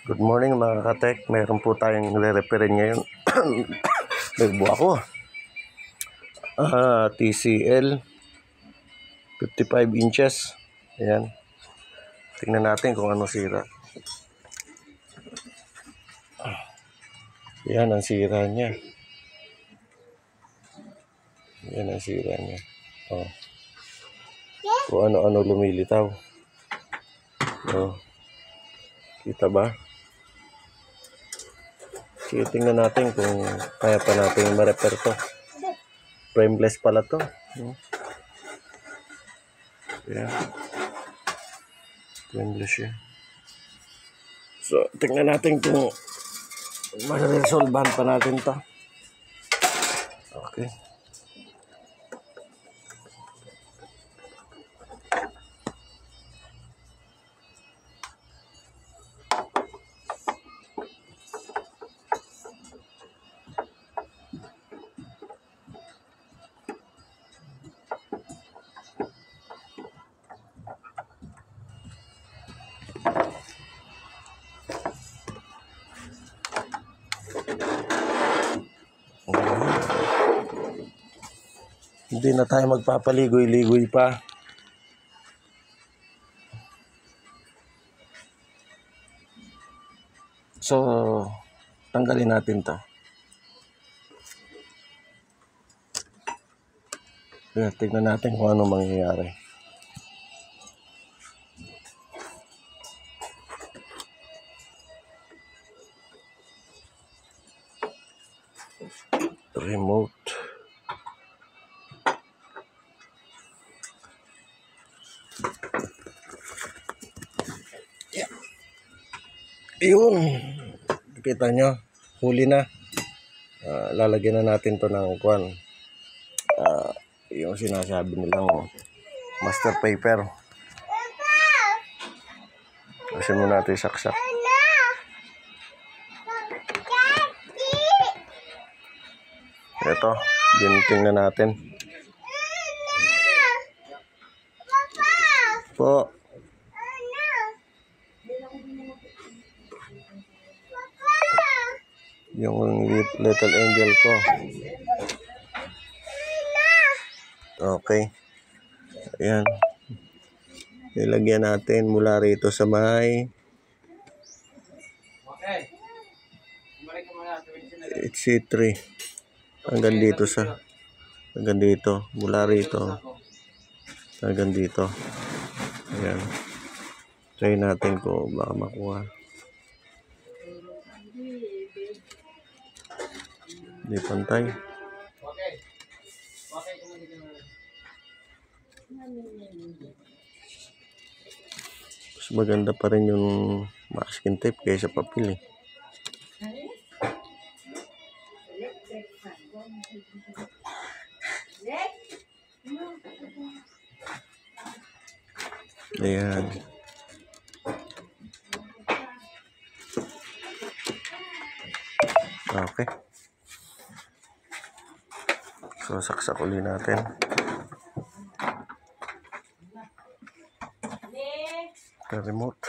Good morning mga katek. Meron po tayong re-referin ngayon. Nagbo ako. TCL 55 inches. Ayan. Tingnan natin kung ano sira. Ayan ang sira niya. Ayan ang sira niya. Oh. Kung ano-ano lumilitaw. Oh. Kita ba? Sige, tingnan natin kung kaya pa natin ma-repair to. Frameless pala to. Ayan. Frameless siya. So, tingnan natin kung ma-resolvehan pa natin to. Okay. Hindi na tayo magpapaligoy-ligoy pa. So, tanggalin natin to. Kaya tignan natin kung ano mangyayari. Remote. Yeah. Yun. Kita nyo. Huli na. Lalagyan na natin to ng kwan. Yung sinasabi nilang master paper. Kasi muna natin saksak. Ito. Tingnan natin. Po. Yung little angel ko. Okay. Ayan. Ilagyan natin mula rito sa may C3 hanggang dito mula rito hanggang dito. Ayan. Try natin kung baka makuha. Hindi pantay. Mas maganda pa rin yung masking tape kaysa papel eh. Ayan. Okay. So, saksak uli natin. The remote.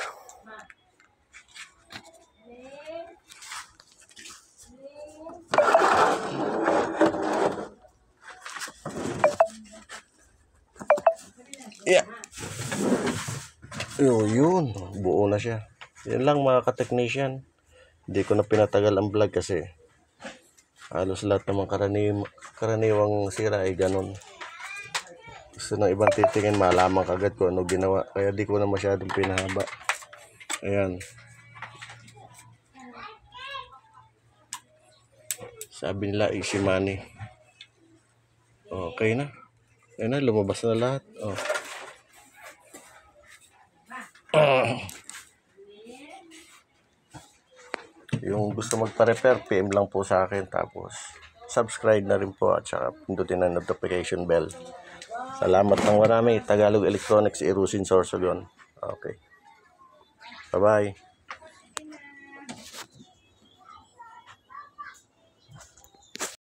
Yeah. Yun. Buo na siya. Yan lang mga ka-technician. Hindi ko na pinatagal ang vlog kasi halos lahat naman karaniwang sira ay ganun. Gusto ng ibang titingin, malaman kagad ko ano ginawa. Kaya di ko na masyadong pinahaba. Ayan. Sabi nila easy money. Okay na. Ayan na, lumabas na lahat. Oh. Yung gusto magpa-repair, PM lang po sa akin. Tapos, subscribe na rin po at saka pindutin ang notification bell. Salamat ng marami. Tagalog Electronics, Irusin Sorsogon. Okay. Bye-bye.